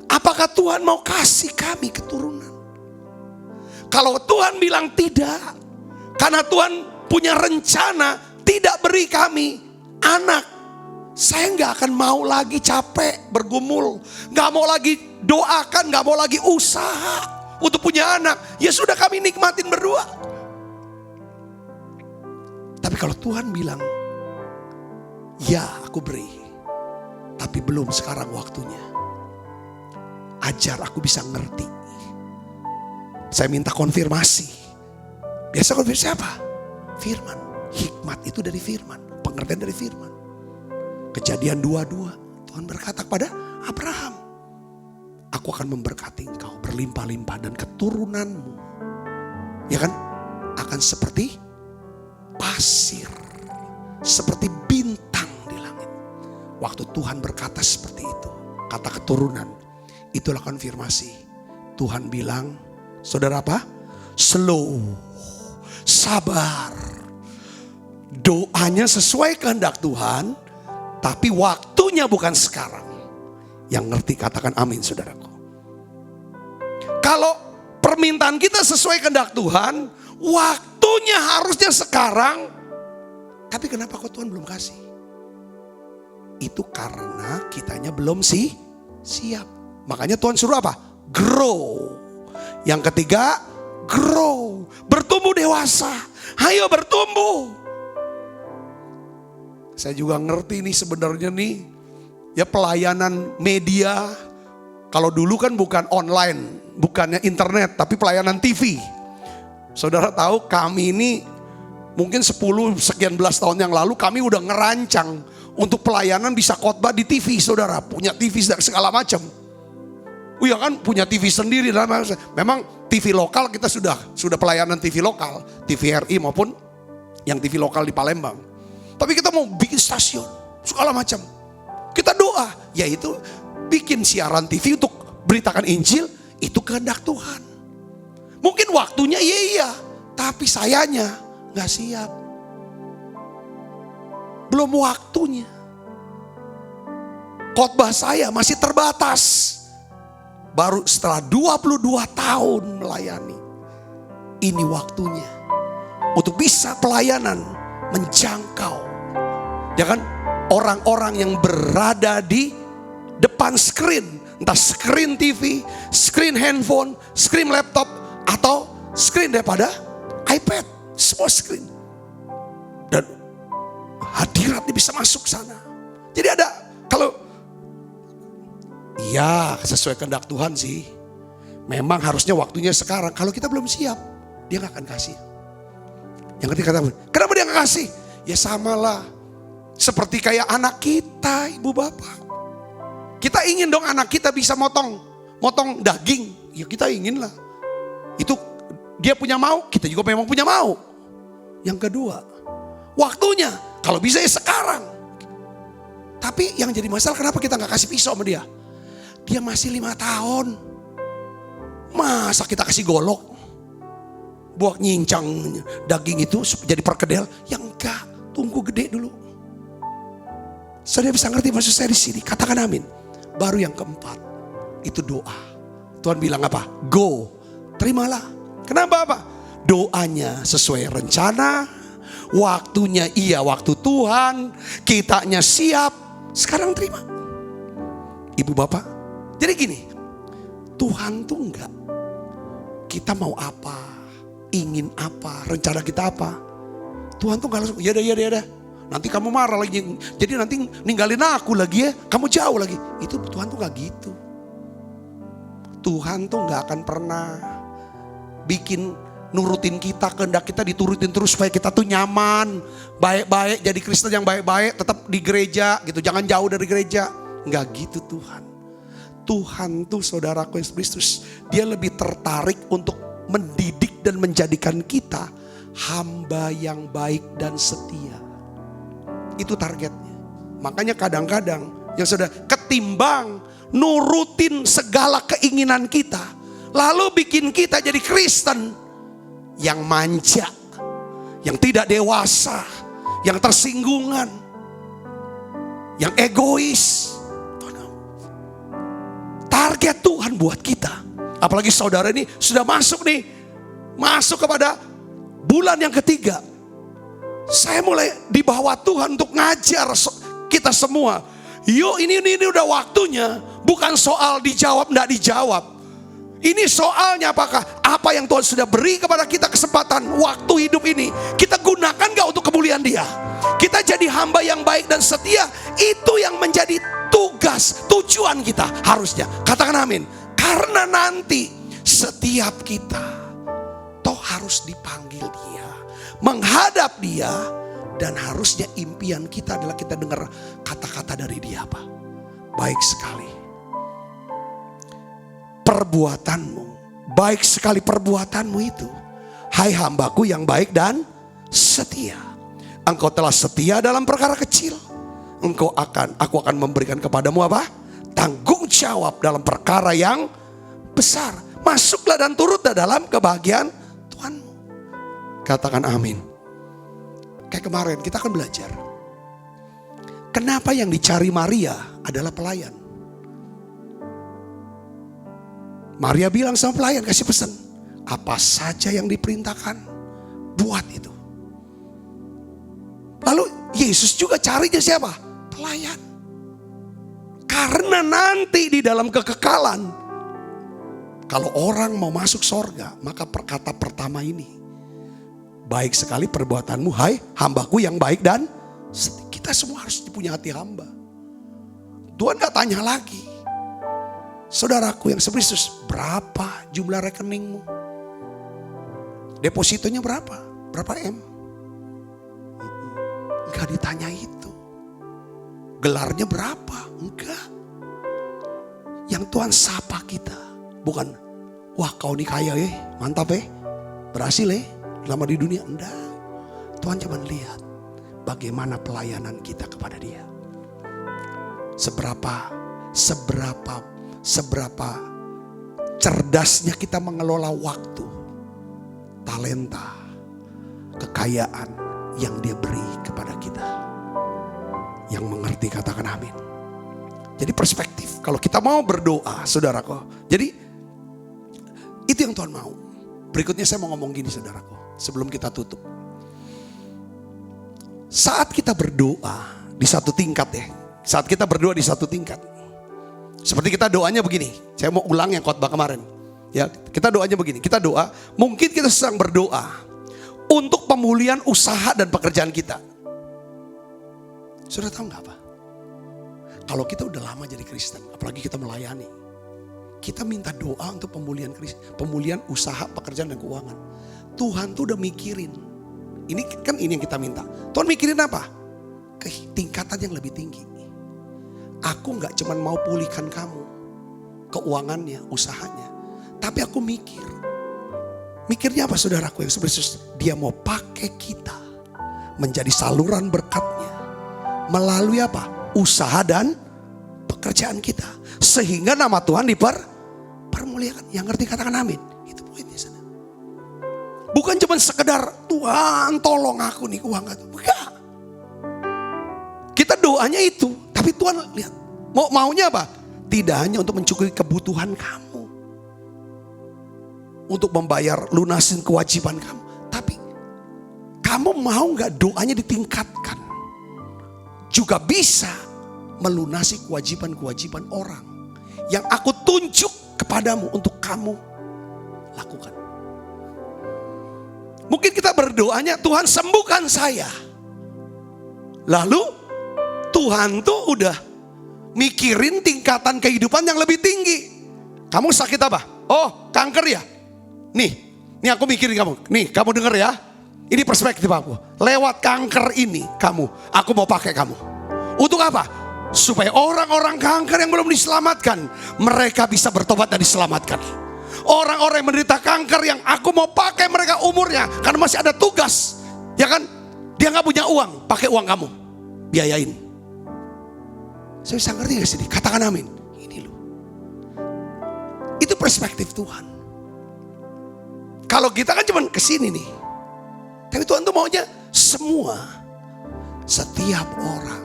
apakah Tuhan mau kasih kami keturunan? Kalau Tuhan bilang tidak, karena Tuhan punya rencana tidak beri kami anak, saya gak akan mau lagi capek bergumul, gak mau lagi doakan, gak mau lagi usaha untuk punya anak. Ya sudah, kami nikmatin berdua. Tapi kalau Tuhan bilang, ya aku beri, tapi belum sekarang waktunya. Ajar aku bisa ngerti. Saya minta konfirmasi. Biasa konfirmasi apa? Firman. Hikmat itu dari firman. Pengertian dari firman. Kejadian 22. Tuhan berkata kepada Abraham, aku akan memberkati engkau berlimpah-limpah dan keturunanmu, ya kan, akan seperti pasir, seperti bintang di langit. Waktu Tuhan berkata seperti itu, kata keturunan, itulah konfirmasi. Tuhan bilang, saudara apa? Slow, sabar. Doanya sesuai kehendak Tuhan, tapi waktunya bukan sekarang. Yang ngerti katakan amin, saudaraku. Kalau permintaan kita sesuai kehendak Tuhan, waktunya harusnya sekarang. Tapi kenapa kok Tuhan belum kasih? Itu karena kitanya belum siap. Makanya Tuhan suruh apa? Grow. Yang ketiga, grow. Bertumbuh dewasa. Ayo bertumbuh. Saya juga ngerti nih sebenarnya nih. Ya pelayanan media. Kalau dulu kan bukan online. Bukannya internet. Tapi pelayanan TV. Saudara tahu kami ini mungkin 10 sekian belas tahun yang lalu kami udah ngerancang untuk pelayanan bisa khotbah di TV, saudara. Punya TV segala macam. Ya kan punya TV sendiri. Memang TV lokal kita sudah pelayanan TV lokal. TVRI maupun yang TV lokal di Palembang. Tapi kita mau bikin stasiun, segala macam. Kita doa, yaitu bikin siaran TV untuk beritakan Injil, itu kehendak Tuhan. Mungkin waktunya iya, tapi sayanya gak siap. Belum waktunya. Khotbah saya masih terbatas. baru setelah 22 tahun melayani. Ini waktunya untuk bisa pelayanan menjangkau, ya kan, orang-orang yang berada di depan screen, entah screen TV, screen handphone, screen laptop, atau screen daripada iPad, semua screen. Dan hadiratnya bisa masuk sana. Jadi ada, kalau iya sesuai kehendak Tuhan sih, memang harusnya waktunya sekarang. Kalau kita belum siap, dia gak akan kasih. Yang ketiga, kenapa dia gak kasih? Ya samalah seperti kayak anak kita, ibu bapak. Kita ingin dong anak kita bisa motong daging. Ya kita ingin lah. Itu dia punya mau, kita juga memang punya mau. Yang kedua, waktunya, kalau bisa ya sekarang. Tapi yang jadi masalah, kenapa kita gak kasih pisau sama dia? Dia masih 5 tahun. Masa kita kasih golok buat nyincang daging itu jadi perkedel? Yang enggak, tunggu gede dulu. Saudara bisa ngerti maksud saya di sini? Katakan amin. Baru yang keempat, itu doa. Tuhan bilang apa? Go, terimalah. Kenapa apa? Doanya sesuai rencana, waktunya iya waktu Tuhan, kitanya siap. Sekarang terima. Ibu bapak, jadi gini, Tuhan tuh enggak, kita mau apa, ingin apa, rencana kita apa. Tuhan tuh enggak langsung, ya dah. Nanti kamu marah lagi, jadi nanti ninggalin aku lagi ya, kamu jauh lagi. Itu Tuhan tuh enggak gitu. Tuhan tuh enggak akan pernah bikin nurutin kita, kehendak kita diturutin terus supaya kita tuh nyaman, baik-baik, jadi Kristen yang baik-baik, tetap di gereja gitu, jangan jauh dari gereja. Enggak gitu Tuhan. Tuhan tuh saudaraku Yesus Kristus, dia lebih tertarik untuk mendidik dan menjadikan kita hamba yang baik dan setia. Itu targetnya. Makanya kadang-kadang yang sudah ketimbang nurutin segala keinginan kita, lalu bikin kita jadi Kristen yang manja, yang tidak dewasa, yang tersinggungan, yang egois. Target Tuhan buat kita, apalagi saudara ini sudah masuk kepada bulan yang ketiga. Saya mulai dibawa Tuhan untuk ngajar kita semua. Yuk ini udah waktunya, bukan soal dijawab enggak dijawab. Ini soalnya apakah apa yang Tuhan sudah beri kepada kita kesempatan waktu hidup ini, kita gunakan gak untuk kemuliaan Dia? Kita jadi hamba yang baik dan setia, itu yang menjadi tugas, tujuan kita harusnya. Katakan amin. Karena nanti setiap kita toh harus dipanggil Dia, menghadap Dia, dan harusnya impian kita adalah kita dengar kata-kata dari Dia apa? Baik sekali perbuatanmu, baik sekali perbuatanmu itu, hai hambaku yang baik dan setia. Engkau telah setia dalam perkara kecil, aku akan memberikan kepadamu apa? Tanggung jawab dalam perkara yang besar. Masuklah dan turutlah dalam kebahagiaan Tuhanmu. Katakan amin. Kayak kemarin kita akan belajar, kenapa yang dicari Maria adalah pelayan. Maria bilang sama pelayan, kasih pesan, apa saja yang diperintahkan, buat itu. Lalu Yesus juga carinya siapa? Pelayan. Karena nanti di dalam kekekalan, kalau orang mau masuk sorga, maka kata pertama ini, baik sekali perbuatanmu, hai hambaku yang baik dan setia. Kita semua harus punya hati hamba. Tuhan gak tanya lagi, saudaraku yang Kristus, berapa jumlah rekeningmu? Depositonya berapa? Berapa M? Enggak ditanya itu. Gelarnya berapa? Enggak. Yang Tuhan sapa kita bukan, wah kau ini kaya mantap berhasil selama di dunia. Enggak. Tuhan cuma lihat bagaimana pelayanan kita kepada Dia. Seberapa cerdasnya kita mengelola waktu, talenta, kekayaan yang Dia beri kepada kita. Yang mengerti katakan amin. Jadi perspektif. Kalau kita mau berdoa, saudaraku. Jadi itu yang Tuhan mau. Berikutnya saya mau ngomong gini, saudaraku. Sebelum kita tutup. Saat kita berdoa di satu tingkat ya. Saat kita berdoa di satu tingkat. Seperti kita doanya begini. Saya mau ulang yang khotbah kemarin. Ya, kita doanya begini. Kita doa, mungkin kita sedang berdoa untuk pemulihan usaha dan pekerjaan kita. Sudah tahu nggak apa? Kalau kita udah lama jadi Kristen, apalagi kita melayani, kita minta doa untuk pemulihan usaha, pekerjaan dan keuangan. Tuhan tuh udah mikirin. Ini kan ini yang kita minta. Tuhan mikirin apa? Tingkatan yang lebih tinggi. Aku nggak cuma mau pulihkan kamu, keuangannya, usahanya, tapi aku mikir. Mikirnya apa saudaraku yang sebenarnya dia mau pakai kita menjadi saluran berkatnya melalui apa? Usaha dan pekerjaan kita. Sehingga nama Tuhan dipermuliakan. Yang ngerti katakan amin. Itu poinnya sana. Bukan cuma sekedar Tuhan tolong aku nih uang. Bukan. Kita doanya itu. Tapi Tuhan lihat. Maunya apa? Tidak hanya untuk mencukupi kebutuhan kamu. Untuk membayar lunasin kewajiban kamu. Tapi kamu mau gak doanya ditingkatkan? Juga bisa melunasi kewajiban-kewajiban orang yang aku tunjuk kepadamu untuk kamu lakukan. Mungkin kita berdoanya, Tuhan sembuhkan saya. Lalu Tuhan tuh udah mikirin tingkatan kehidupan yang lebih tinggi. Kamu sakit apa? Oh, kanker ya? Nih aku mikirin kamu. Nih kamu denger ya. Ini perspektif aku. Lewat kanker ini aku mau pakai kamu. Untuk apa? Supaya orang-orang kanker yang belum diselamatkan, mereka bisa bertobat dan diselamatkan. Orang-orang yang menderita kanker yang aku mau pakai mereka umurnya, karena masih ada tugas. Ya kan? Dia gak punya uang, pakai uang kamu. Biayain. Saya bisa ngerti gak sih? Katakan amin. Ini loh. Itu perspektif Tuhan. Kalau kita kan cuma kesini nih. Tapi Tuhan tuh maunya semua, setiap orang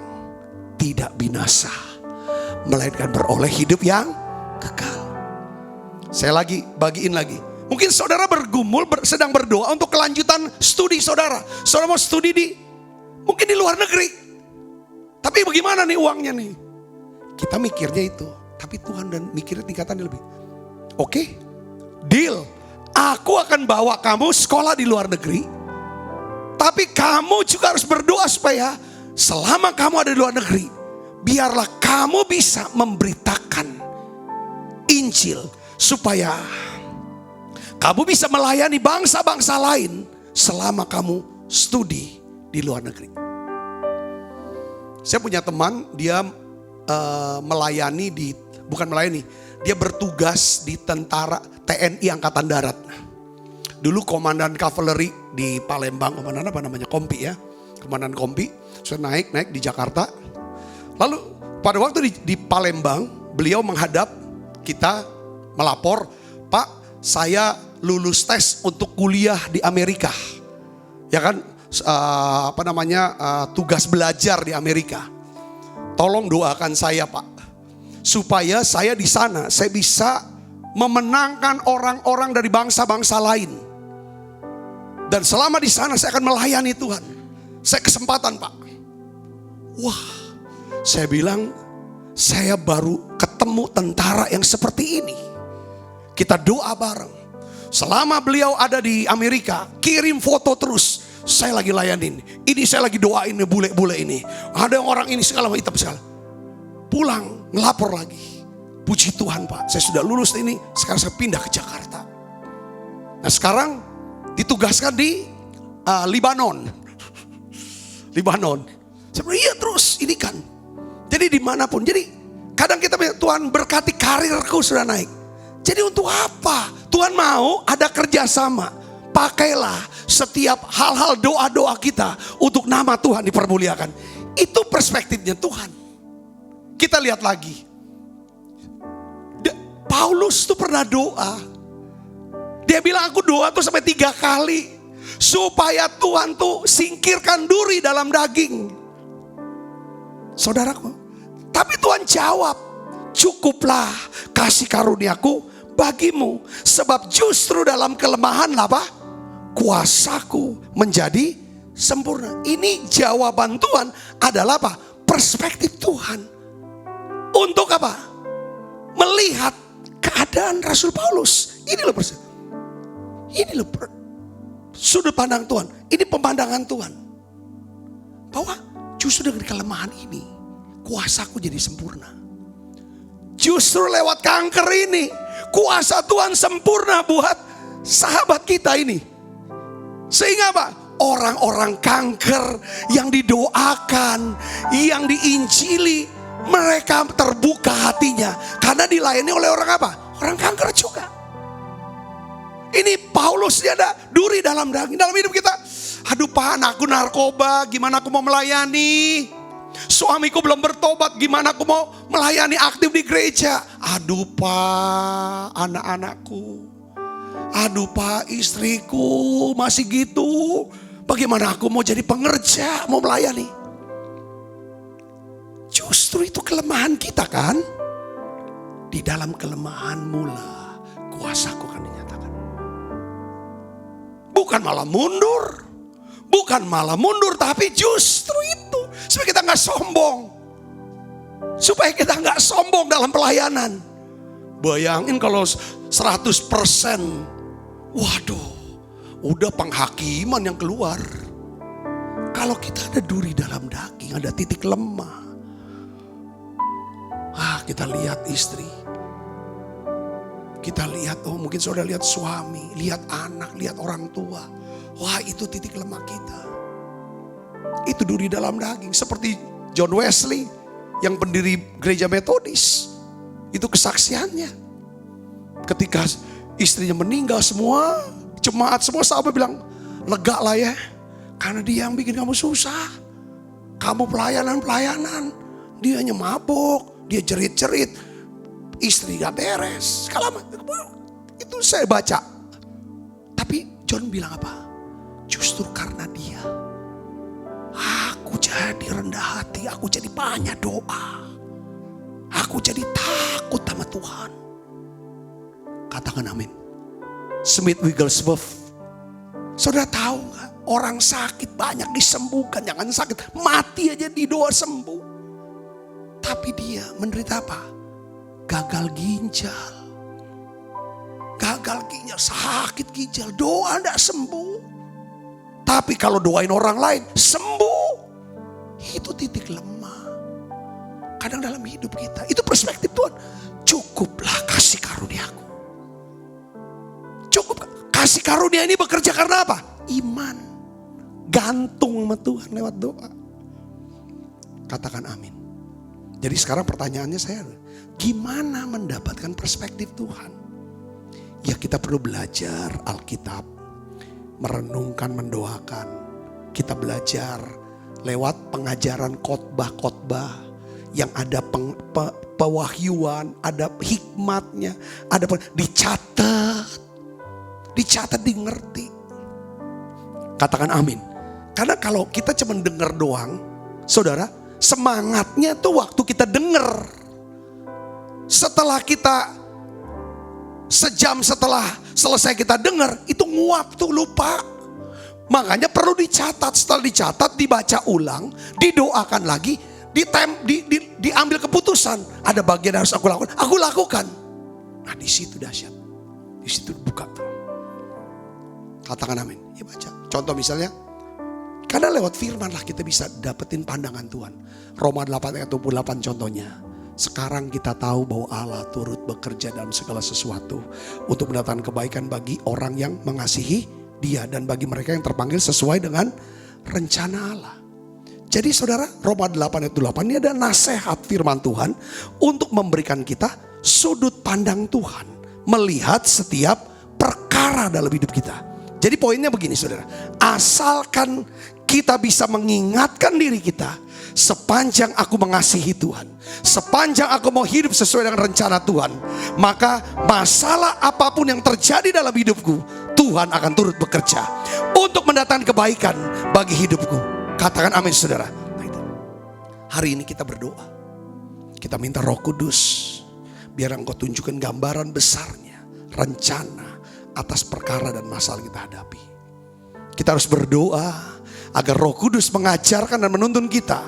tidak binasa, melainkan beroleh hidup yang kekal. Saya lagi bagiin lagi. Mungkin saudara bergumul, sedang berdoa untuk kelanjutan studi saudara. Saudara mau studi mungkin di luar negeri. Tapi bagaimana nih uangnya nih? Kita mikirnya itu, tapi Tuhan dan mikirnya tingkatannya lebih. Oke, deal. Aku akan bawa kamu sekolah di luar negeri. Tapi kamu juga harus berdoa supaya selama kamu ada di luar negeri, biarlah kamu bisa memberitakan Injil. Supaya kamu bisa melayani bangsa-bangsa lain selama kamu studi di luar negeri. Saya punya teman, dia dia bertugas di tentara TNI Angkatan Darat. Dulu komandan kavaleri di Palembang, komandan apa namanya? Kompi ya. Komandan Kompi. Saya naik di Jakarta. Lalu pada waktu di Palembang, beliau menghadap kita melapor, Pak, saya lulus tes untuk kuliah di Amerika. Ya kan, tugas belajar di Amerika. Tolong doakan saya, Pak. Supaya saya di sana, saya bisa memenangkan orang-orang dari bangsa-bangsa lain. Dan selama di sana saya akan melayani Tuhan. Saya kesempatan, Pak. Wah, saya bilang, saya baru ketemu tentara yang seperti ini. Kita doa bareng. Selama beliau ada di Amerika, kirim foto terus. Saya lagi layanin. Ini saya lagi doain bule-bule ini. Ada orang ini segala hitam segala. Pulang, ngelapor lagi. Puji Tuhan, Pak, saya sudah lulus ini. Sekarang saya pindah ke Jakarta. Nah sekarang ditugaskan di Libanon. Saya bilang, iya terus ini kan. Jadi dimanapun. Jadi kadang kita bilang, Tuhan berkati karirku sudah naik. Jadi untuk apa? Tuhan mau ada kerjasama. Pakailah setiap hal-hal doa-doa kita untuk nama Tuhan dipermuliakan. Itu perspektifnya Tuhan. Kita lihat lagi. Paulus tuh pernah doa. Dia bilang aku doa tuh sampai 3 kali. Supaya Tuhan tuh singkirkan duri dalam daging. Saudaraku. Tapi Tuhan jawab. cukuplah kasih karuniaku bagimu. Sebab justru dalam kelemahan apa? Kuasaku menjadi sempurna. Ini jawaban Tuhan adalah apa? Perspektif Tuhan. Untuk apa? Melihat keadaan Rasul Paulus. Ini loh sudut pandang Tuhan. Ini pemandangan Tuhan. Bahwa justru dengan kelemahan ini, kuasaku jadi sempurna. Justru lewat kanker ini, kuasa Tuhan sempurna buat sahabat kita ini. Sehingga apa? Orang-orang kanker yang didoakan, yang diinjili, mereka terbuka hatinya. Karena dilayani oleh orang apa? Orang kanker juga. Ini Paulus, dia ada duri dalam daging, dalam hidup kita. Aduh Pak, aku narkoba, gimana aku mau melayani? Suamiku belum bertobat, gimana aku mau melayani aktif di gereja? Aduh Pak, anak-anakku. Aduh Pak, istriku masih gitu. Bagaimana aku mau jadi pengerja, mau melayani? Justru itu kelemahan kita kan? Di dalam kelemahan mula kuasaku akan dinyatakan. Bukan malah mundur. Bukan malah mundur, tapi justru itu. Supaya kita gak sombong. Supaya kita gak sombong dalam pelayanan. Bayangin kalau 100%. Waduh, udah penghakiman yang keluar. Kalau kita ada duri dalam daging, ada titik lemah. Kita lihat istri. Kita lihat, mungkin saudara lihat suami, lihat anak, lihat orang tua. Wah, itu titik lemah kita. Itu duri dalam daging. Seperti John Wesley yang pendiri gereja Metodis. Itu kesaksiannya. Ketika istrinya meninggal, semua jemaat, semua sahabat bilang, lega lah ya. Karena dia yang bikin kamu susah. Kamu pelayanan. Dia hanya mabuk, dia jerit-jerit. Istri gak beres. Kalau itu saya baca. Tapi John bilang apa? Justru karena dia, aku jadi rendah hati, aku jadi banyak doa. Aku jadi takut sama Tuhan. Katakan amin. Smith Wigglesworth. Saudara tahu gak? Orang sakit banyak disembuhkan. Jangan sakit, mati aja di doa sembuh. Tapi dia menderita apa? Gagal ginjal. Sakit ginjal. Doa gak sembuh. Tapi kalau doain orang lain, sembuh. Itu titik lemah. Kadang dalam hidup kita, itu perspektif Tuhan. Cukuplah kasih karuniaku. Cukup. Kasih karunia ini bekerja karena apa? Iman. Gantung sama Tuhan lewat doa. Katakan amin. Jadi sekarang pertanyaannya saya, gimana mendapatkan perspektif Tuhan? Ya kita perlu belajar Alkitab. Merenungkan, mendoakan. Kita belajar lewat pengajaran khotbah-khotbah yang ada pewahyuan, ada hikmatnya, ada dicatat, dimengerti. Katakan amin. Karena kalau kita cuma dengar doang, saudara, semangatnya tuh waktu kita dengar. Setelah kita sejam setelah selesai kita dengar, itu nguap tuh, lupa. Makanya perlu dicatat. Setelah dicatat, dibaca ulang, didoakan lagi, diambil keputusan. Ada bagian yang harus aku lakukan, aku lakukan. Nah di situ dahsyat. Di situ buka tuh. Katakan amin. Ya baca. Contoh misalnya, karena lewat firman lah kita bisa dapetin pandangan Tuhan. Roma 8 ayat 28 contohnya. Sekarang kita tahu bahwa Allah turut bekerja dalam segala sesuatu untuk mendatangkan kebaikan bagi orang yang mengasihi Dia dan bagi mereka yang terpanggil sesuai dengan rencana Allah. Jadi saudara, Roma 8 ayat 28 ini ada nasihat firman Tuhan untuk memberikan kita sudut pandang Tuhan, melihat setiap perkara dalam hidup kita. Jadi poinnya begini saudara, asalkan kita bisa mengingatkan diri kita, sepanjang aku mengasihi Tuhan, sepanjang aku mau hidup sesuai dengan rencana Tuhan, maka masalah apapun yang terjadi dalam hidupku, Tuhan akan turut bekerja untuk mendatangkan kebaikan bagi hidupku. Katakan amin saudara. Hari ini kita berdoa, kita minta Roh Kudus biar Engkau tunjukkan gambaran besarnya, rencana atas perkara dan masalah kita hadapi. Kita harus berdoa agar Roh Kudus mengajarkan dan menuntun kita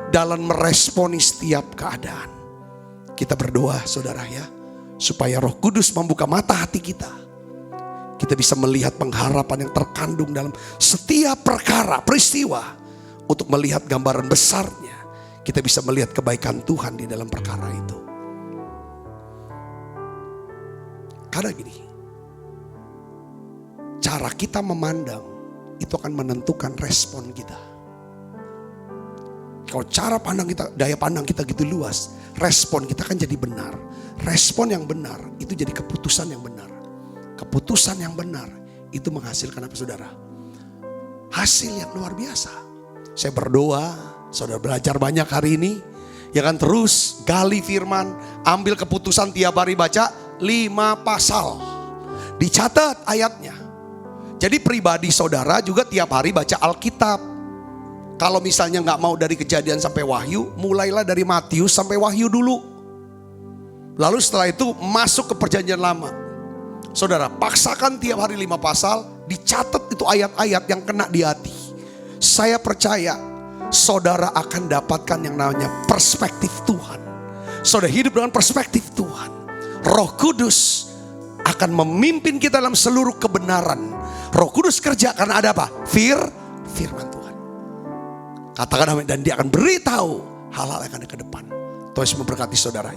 dalam meresponi setiap keadaan. Kita berdoa saudara ya, supaya Roh Kudus membuka mata hati kita. Kita bisa melihat pengharapan yang terkandung dalam setiap perkara, peristiwa. Untuk melihat gambaran besarnya, kita bisa melihat kebaikan Tuhan di dalam perkara itu. Karena gini, cara kita memandang itu akan menentukan respon kita. Kalau cara pandang kita, daya pandang kita gitu luas, respon kita kan jadi benar. Respon yang benar itu jadi keputusan yang benar. Keputusan yang benar itu menghasilkan apa saudara? Hasil yang luar biasa. Saya berdoa, saudara belajar banyak hari ini. Ya kan, terus gali firman, ambil keputusan tiap hari baca 5 pasal. Dicatat ayatnya. Jadi pribadi saudara juga tiap hari baca Alkitab. Kalau misalnya gak mau dari Kejadian sampai Wahyu, mulailah dari Matius sampai Wahyu dulu. Lalu setelah itu masuk ke Perjanjian Lama. Saudara, paksakan tiap hari 5 pasal, dicatat itu ayat-ayat yang kena di hati. Saya percaya saudara akan dapatkan yang namanya perspektif Tuhan. Saudara hidup dengan perspektif Tuhan. Roh Kudus akan memimpin kita dalam seluruh kebenaran. Roh Kudus kerja karena ada apa? Firman Tuhan. Katakan amin, dan dia akan beritahu hal-hal yang ada ke depan. Tuhan memberkati saudara.